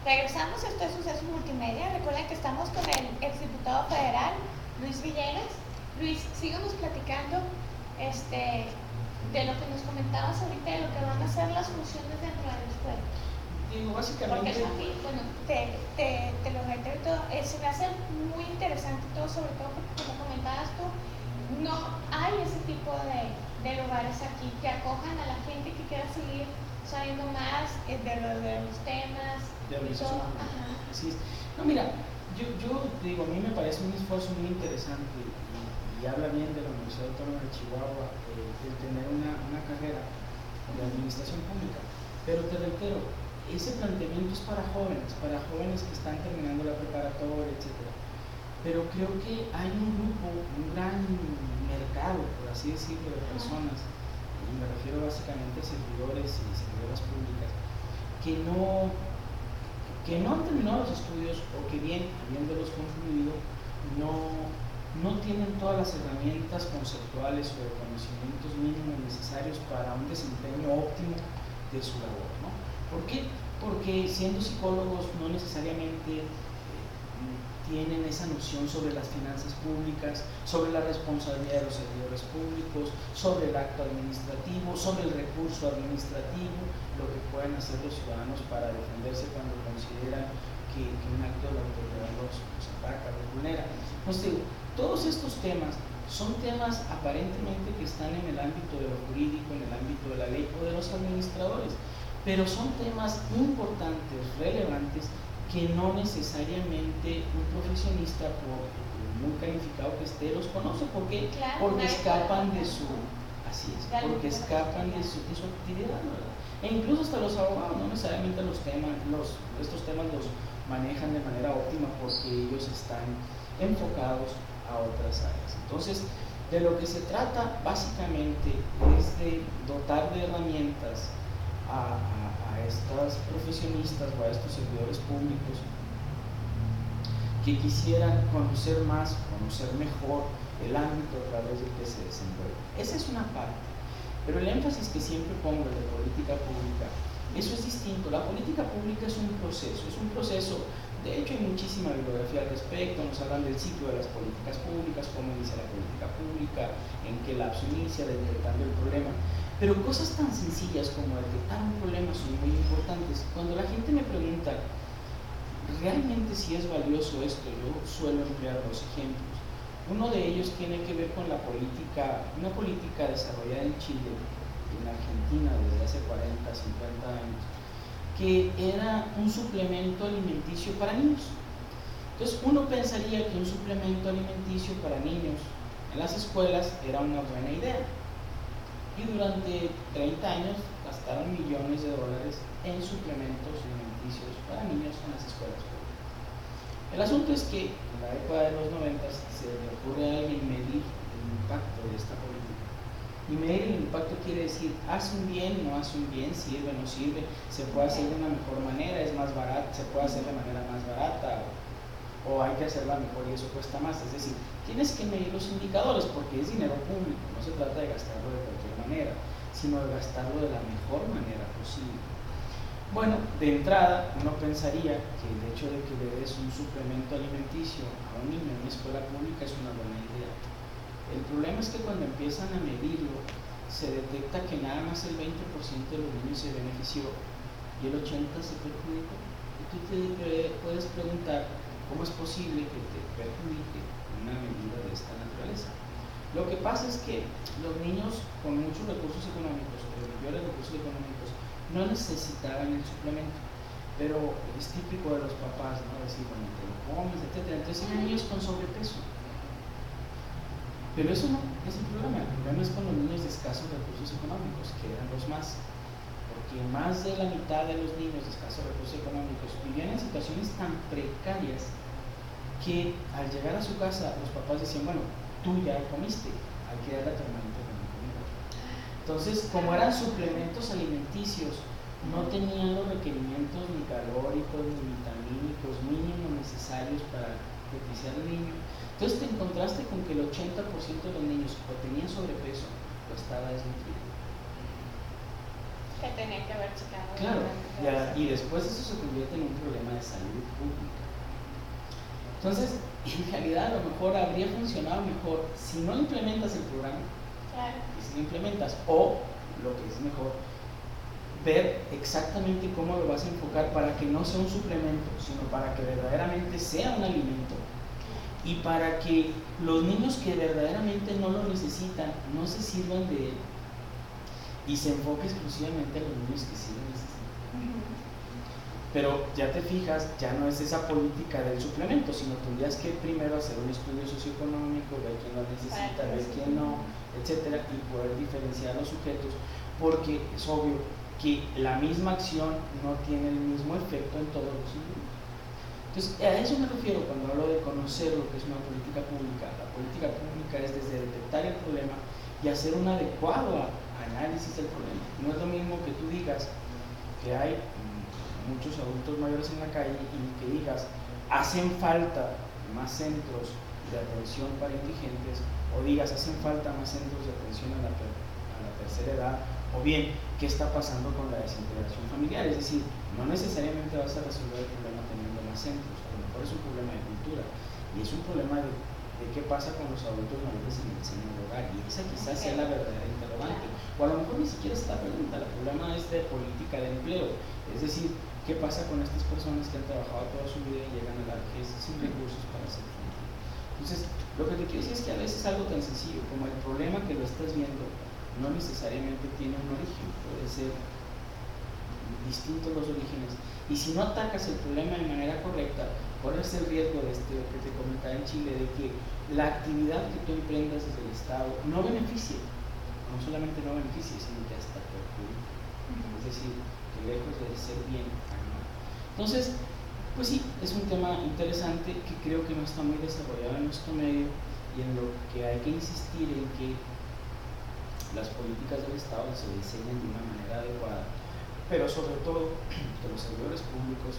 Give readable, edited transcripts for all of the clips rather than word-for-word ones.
Regresamos, esto es Suceso Multimedia. Recuerden que estamos con el exdiputado federal, Luis Villegas. Luis, síganos platicando de lo que nos comentabas ahorita, de lo que van a ser las funciones dentro de la escuela. Digo, básicamente... Porque eso aquí, bueno, te lo reitero todo, se me hace muy interesante todo, sobre todo porque como comentabas tú, no hay ese tipo de lugares aquí que acojan a la gente que quiera seguir sabiendo más de los temas. De organización. Así es. No, mira, yo digo, a mí me parece un esfuerzo muy interesante y habla bien de la Universidad Autónoma de Chihuahua el tener una carrera de administración pública. Pero te reitero, ese planteamiento es para jóvenes que están terminando la preparatoria, etc. Pero creo que hay un grupo, un gran mercado, por así decirlo, de personas, y me refiero básicamente a servidores y servidoras públicas, que no han terminado los estudios o que bien, habiéndolos concluido, no tienen todas las herramientas conceptuales o de conocimientos mínimos necesarios para un desempeño óptimo de su labor, ¿no? ¿Por qué? Porque siendo psicólogos no necesariamente tienen esa noción sobre las finanzas públicas, sobre la responsabilidad de los servidores públicos, sobre el acto administrativo, sobre el recurso administrativo, lo que pueden hacer los ciudadanos para defenderse cuando consideran que un acto de la autoridad los ataca, los vulnera. Entonces digo, todos estos temas son temas aparentemente que están en el ámbito de lo jurídico, en el ámbito de la ley o de los administradores, pero son temas importantes, relevantes, que no necesariamente un profesionista, por muy calificado que esté, los conoce. ¿Por qué? Claro, porque escapan de su, así es, porque escapan de su actividad, ¿verdad? E incluso hasta los abogados no necesariamente estos temas los manejan de manera óptima porque ellos están enfocados a otras áreas. Entonces, de lo que se trata básicamente es de dotar de herramientas a estas profesionistas o a estos servidores públicos que quisieran conocer más, conocer mejor el ámbito a través del que se desenvuelve. Esa es una parte, pero el énfasis que siempre pongo de política pública, eso es distinto. La política pública es un proceso, de hecho hay muchísima bibliografía al respecto, nos hablan del ciclo de las políticas públicas, cómo inicia la política pública, en qué lapso inicia, detectando el problema. Pero cosas tan sencillas como detectar un problema son muy importantes. Cuando la gente me pregunta realmente si es valioso esto, yo suelo emplear dos ejemplos. Uno de ellos tiene que ver con una política desarrollada en Chile, en Argentina desde hace 40, 50 años, que era un suplemento alimenticio para niños. Entonces uno pensaría que un suplemento alimenticio para niños en las escuelas era una buena idea. Y durante 30 años gastaron millones de dólares en suplementos alimenticios para niños en las escuelas públicas. El asunto es que en la época de los 90 se le ocurre a alguien medir el impacto de esta política. Y medir el impacto quiere decir, ¿hace un bien, no hace un bien, sirve, no sirve, se puede hacer de una mejor manera, es más barato, se puede hacer de manera más barata, o hay que hacerla mejor y eso cuesta más? Es decir, tienes que medir los indicadores porque es dinero público, no se trata de gastarlo de cualquier manera, sino de gastarlo de la mejor manera posible. Bueno, de entrada uno pensaría que el hecho de que le des un suplemento alimenticio a un niño en una escuela pública es una buena idea. El problema es que cuando empiezan a medirlo se detecta que nada más el 20% de los niños se benefició y el 80% se perjudicó. Y tú te puedes preguntar cómo es posible que te perjudique una medida de esta naturaleza. Lo que pasa es que los niños con muchos recursos económicos o mayores recursos económicos no necesitaban el suplemento, pero es típico de los papás, ¿no? Decir, bueno, te lo comes, etc. Entonces hay niños con sobrepeso. Pero eso no es el problema es con los niños de escasos recursos económicos, que eran los más. Porque más de la mitad de los niños de escasos recursos económicos vivían en situaciones tan precarias que al llegar a su casa los papás decían, bueno, tú ya comiste, hay que darle a tu hermanito que no comió. Entonces, como eran suplementos alimenticios, no tenían los requerimientos ni calóricos ni vitamínicos mínimos necesarios para propiciar al niño. Entonces te encontraste con que el 80% de los niños o tenían sobrepeso o estaba desnutrido. que tenía que haber checado. Claro, y después eso se convierte en un problema de salud pública. Entonces, en realidad a lo mejor habría funcionado mejor si no implementas el programa, claro, y si lo implementas, o lo que es mejor, ver exactamente cómo lo vas a enfocar para que no sea un suplemento, sino para que verdaderamente sea un alimento, y para que los niños que verdaderamente no lo necesitan no se sirvan de él y se enfoque exclusivamente a los niños que sí lo necesitan. Pero ya te fijas, ya no es esa política del suplemento, sino tendrías que primero hacer un estudio socioeconómico, ver quién lo necesita, ver quién no, etcétera, y poder diferenciar los sujetos, porque es obvio que la misma acción no tiene el mismo efecto en todos los niños. Entonces, a eso me refiero cuando hablo de conocer lo que es una política pública. La política pública es desde detectar el problema y hacer un adecuado análisis del problema. No es lo mismo que tú digas que hay muchos adultos mayores en la calle y que digas, hacen falta más centros de atención para indigentes, o digas, hacen falta más centros de atención a la tercera edad, o bien, ¿qué está pasando con la desintegración familiar? Es decir, no necesariamente vas a resolver el problema teniendo más centros, a lo mejor es un problema de cultura, y es un problema de qué pasa con los adultos mayores en el seno del hogar, y esa quizás sea la verdadera interrogante, o a lo mejor ni siquiera es la pregunta, el problema es de política de empleo, es decir, ¿qué pasa con estas personas que han trabajado toda su vida y llegan a la vejez sin recursos para hacer frente? Entonces, lo que te quiero decir es que a veces algo tan sencillo como el problema que lo estás viendo no necesariamente tiene un origen, puede ser distintos los orígenes, y si no atacas el problema de manera correcta, corres el riesgo de que te comentaba en Chile, de que la actividad que tú emprendas desde el Estado no beneficie, no solamente no beneficie, sino que hasta perjudique, es decir, que lejos de ser bien. Entonces, pues sí, es un tema interesante que creo que no está muy desarrollado en nuestro medio y en lo que hay que insistir en que las políticas del Estado se diseñen de una manera adecuada, pero sobre todo que los servidores públicos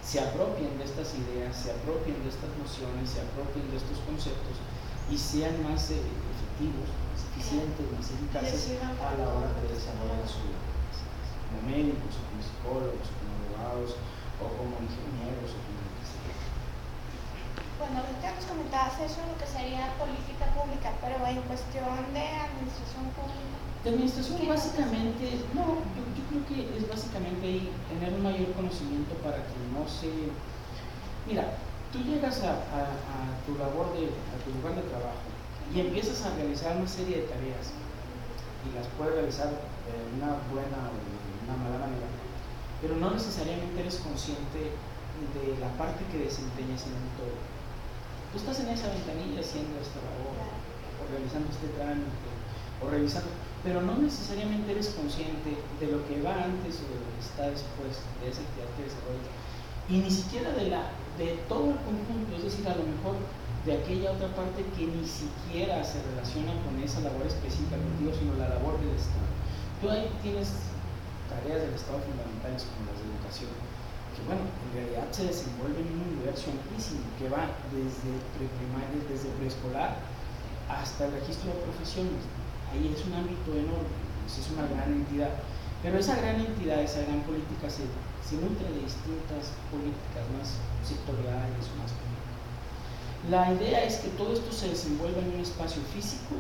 se apropien de estas ideas, se apropien de estas nociones, se apropien de estos conceptos y sean más efectivos, más eficientes, más eficaces a la hora de desarrollar su vida, como médicos, o como psicólogos, o como abogados, o como ingenieros, o como lo que sea. Bueno, ahorita nos comentabas eso, lo que sería política pública, pero en cuestión de administración pública. De administración básicamente, no, yo creo que es básicamente tener un mayor conocimiento para que no se... Mira, tú llegas a tu labor a tu lugar de trabajo y empiezas a realizar una serie de tareas y las puedes realizar de una buena o de una mala manera, pero no necesariamente eres consciente de la parte que desempeñas en el todo. Tú estás en esa ventanilla haciendo esta labor, o realizando este trámite, o revisando, pero no necesariamente eres consciente de lo que va antes o de lo que está después de esa actividad que desarrollas, y ni siquiera de todo el conjunto, es decir, a lo mejor de aquella otra parte que ni siquiera se relaciona con esa labor específica contigo, sino la labor del Estado. Tú ahí tienes tareas del Estado fundamentales como las de educación, que bueno, en realidad se desenvuelven en un universo amplísimo que va desde preprimaria, desde preescolar hasta el registro de profesiones. Ahí es un ámbito enorme, es una gran entidad, pero esa gran entidad, esa gran política se nutre de distintas políticas más sectoriales o más políticas. La idea es que todo esto se desenvuelva en un espacio físico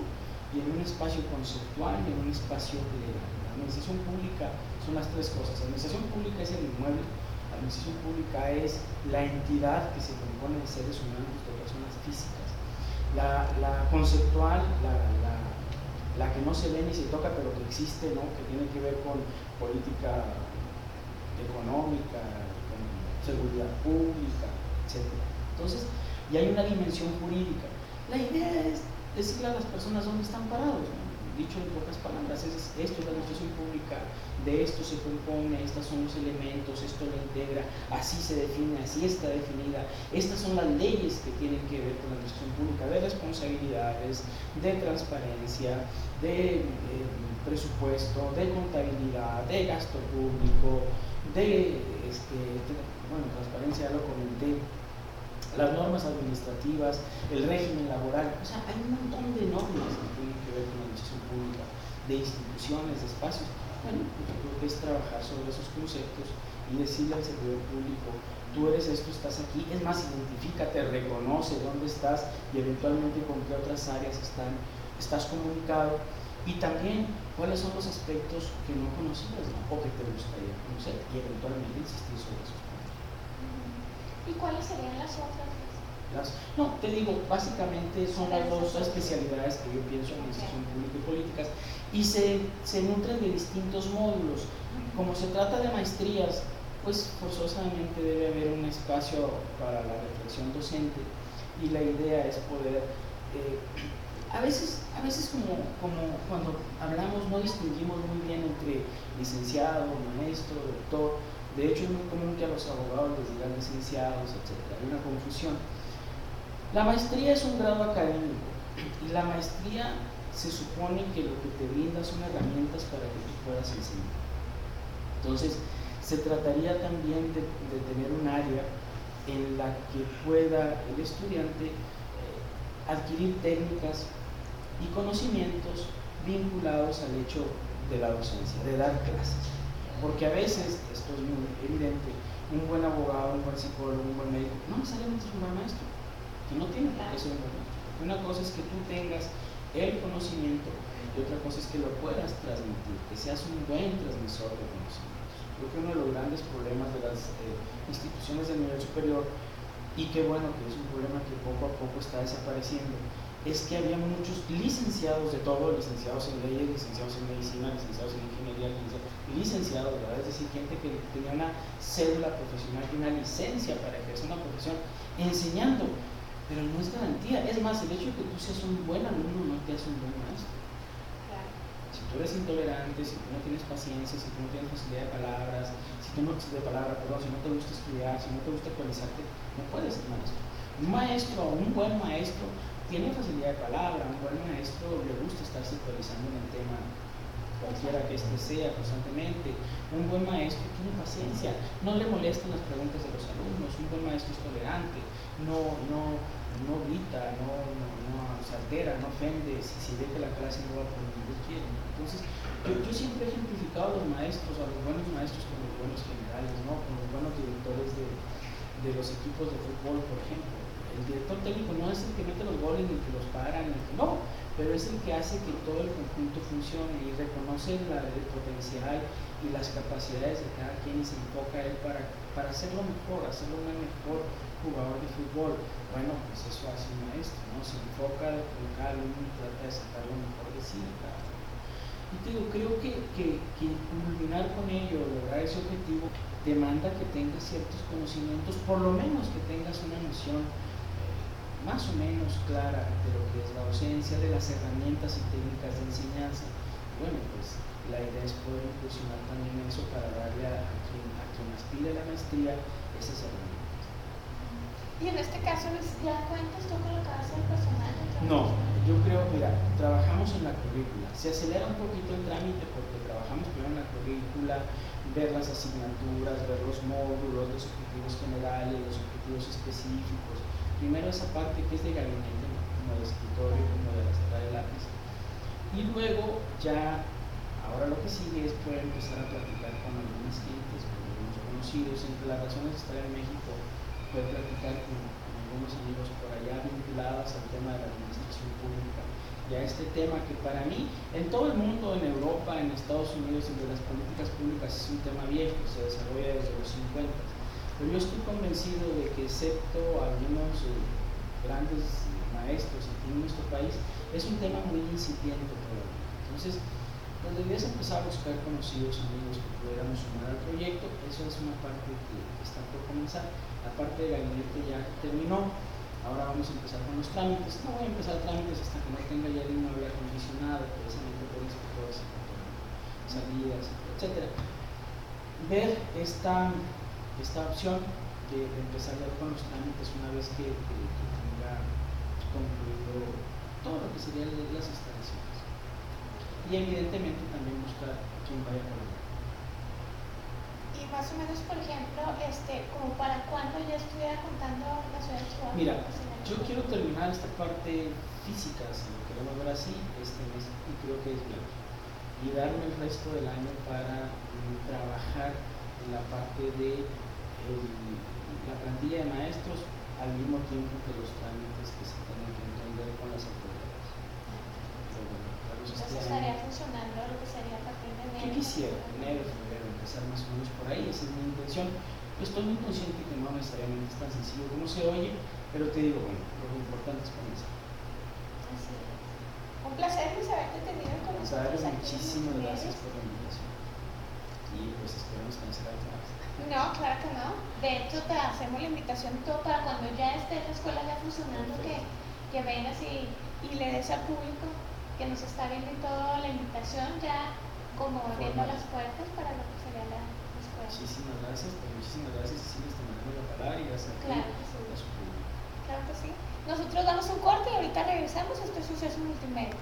y en un espacio conceptual y en un espacio legal. La administración pública son las tres cosas. La administración pública es el inmueble, la administración pública es la entidad que se compone de seres humanos, de personas físicas. La conceptual, la que no se ve ni se toca, pero que existe, ¿no? Que tiene que ver con política económica, con seguridad pública, etc. Entonces, y hay una dimensión jurídica. La idea es decirle a las personas dónde están parados, ¿no? Dicho en pocas palabras, esto es la administración pública, de esto se compone, estos son los elementos, esto lo integra, así se define, así está definida, estas son las leyes que tienen que ver con la administración pública, de responsabilidades, de transparencia, de presupuesto, de contabilidad, de gasto público, transparencia, ya lo comenté, las normas administrativas, el régimen laboral, o sea, hay un montón de normas que tienen que ver con la administración pública, de instituciones, de espacios, Bueno, pues yo creo que es trabajar sobre esos conceptos y decirle al servidor público, tú eres esto, estás aquí, es más, identifícate, reconoce dónde estás y eventualmente con qué otras áreas estás comunicado, y también cuáles son los aspectos que no conocías, ¿no? O que te gustaría conocer, y eventualmente insistir sobre esos puntos. ¿Y cuáles serían las otras? No, te digo, básicamente son las dos especialidades que yo pienso en administración pública y políticas, y se nutren de distintos módulos. Como se trata de maestrías, pues forzosamente debe haber un espacio para la reflexión docente, y la idea es poder, a veces como cuando hablamos no distinguimos muy bien entre licenciado, maestro, doctor. De hecho es muy común que a los abogados les digan licenciados, etc. Hay una confusión. La maestría es un grado académico, y la maestría se supone que lo que te brinda son herramientas para que tú puedas enseñar. Entonces, se trataría también de tener un área en la que pueda el estudiante adquirir técnicas y conocimientos vinculados al hecho de la docencia, de dar clases. Porque a veces, esto es muy evidente, un buen abogado, un buen psicólogo, un buen médico, no necesariamente es un buen maestro, que no tiene por qué ser un buen maestro. Una cosa es que tú tengas el conocimiento y otra cosa es que lo puedas transmitir, que seas un buen transmisor de conocimientos. Creo que uno de los grandes problemas de las instituciones del nivel superior, y que bueno, que es un problema que poco a poco está desapareciendo, es que había muchos licenciados de todo, licenciados en leyes, licenciados en medicina, licenciados en ingeniería, licenciados, ¿verdad? Es decir, gente que tenía una cédula profesional y una licencia para ejercer una profesión enseñando, pero no es garantía. Es más, el hecho de que tú seas un buen alumno no te hace un buen maestro. Si tú eres intolerante, si tú no tienes paciencia, si tú no tienes facilidad de palabras, si tú no si no te gusta estudiar, si no te gusta actualizarte, no puedes ser maestro. Un buen maestro tiene facilidad de palabra, un buen maestro le gusta estarse actualizando en el tema, cualquiera que este sea, constantemente. Un buen maestro tiene paciencia, no le molestan las preguntas de los alumnos, un buen maestro es tolerante, no grita, no se altera, no ofende, si ve que la clase no va por donde él quiere. Entonces, yo siempre he ejemplificado a los maestros, a los buenos maestros con los buenos generales, ¿no? Con los buenos directores de los equipos de fútbol, por ejemplo. El director técnico no es el que mete los goles ni el que los para, no, pero es el que hace que todo el conjunto funcione y reconoce el potencial y las capacidades de cada quien y se enfoca a él para hacerlo mejor, hacerlo un mejor jugador de fútbol. Bueno, pues eso hace un maestro, ¿no? Se enfoca en cada uno y trata de sacar lo mejor de sí de cada uno. Y te digo, creo que culminar con ello, lograr ese objetivo, demanda que tengas ciertos conocimientos, por lo menos que tengas una noción más o menos clara de lo que es la docencia, de las herramientas y técnicas de enseñanza. Bueno, pues la idea es poder incursionar también eso para darle a quien aspire a la maestría esas herramientas. Y en este caso, ¿ya cuentas tú con lo que va a ser personal? No, yo creo, mira, trabajamos en la currícula. Se acelera un poquito el trámite porque trabajamos primero en la currícula, ver las asignaturas, ver los módulos, los objetivos generales, los objetivos específicos. Primero esa parte que es de gabinete, ¿no? Como de escritorio, como de la sala de lápiz. Y luego ya, ahora lo que sigue es poder empezar a platicar con algunas gentes, con algunos conocidos. Entre las razones de estar en México, poder platicar con algunos amigos por allá vinculados al tema de la administración pública y a este tema que para mí, en todo el mundo, en Europa, en Estados Unidos, entre las políticas públicas es un tema viejo, se desarrolla desde los 50. Pero yo estoy convencido de que, excepto algunos grandes maestros aquí en nuestro país, es un tema muy incipiente todavía. Entonces, pues deberías empezar a buscar conocidos, amigos que pudiéramos sumar al proyecto. Eso es una parte que está por comenzar. La parte de gabinete ya terminó. Ahora vamos a empezar con los trámites. No voy a empezar trámites hasta que no tenga ya el inmueble acondicionado, precisamente por eso, todo ese salidas, etc. Ver esta opción de empezar ya con los trámites una vez que tenga concluido todo lo que serían las instalaciones. Y evidentemente también buscar quién vaya a colaborar. Y más o menos, por ejemplo, como para cuándo ya estuviera contando la ciudad de Chihuahua. Mira, yo quiero terminar esta parte física, si lo queremos ver así, este mes, y creo que es bien. y darme el resto del año para trabajar en la parte de la plantilla de maestros al mismo tiempo que los trámites que se tienen que entender con las autoridades. Pero bueno, Entonces estaría funcionando lo que sería a partir de enero. yo quisiera, enero, febrero, empezar más o menos por ahí, esa es mi intención. Yo estoy muy consciente que no necesariamente es tan sencillo como se oye, pero te digo, bueno, lo importante es comenzar. Así es. Un placer, Luis, haberte tenido con nosotros aquí. Muchísimas gracias por la invitación. Y pues esperamos conocer algo más. No, claro que no. De hecho, te hacemos la invitación todo para cuando ya esté la escuela ya funcionando, que vengas y le des al público que nos está viendo y todo la invitación ya como abriendo las puertas para lo que sería la escuela. Muchísimas gracias, y sigues tomando la palabra y gracias a ti, Claro que sí. a su público. Claro que sí. Nosotros damos un corte y ahorita regresamos. Esto es Suceso Multimedia.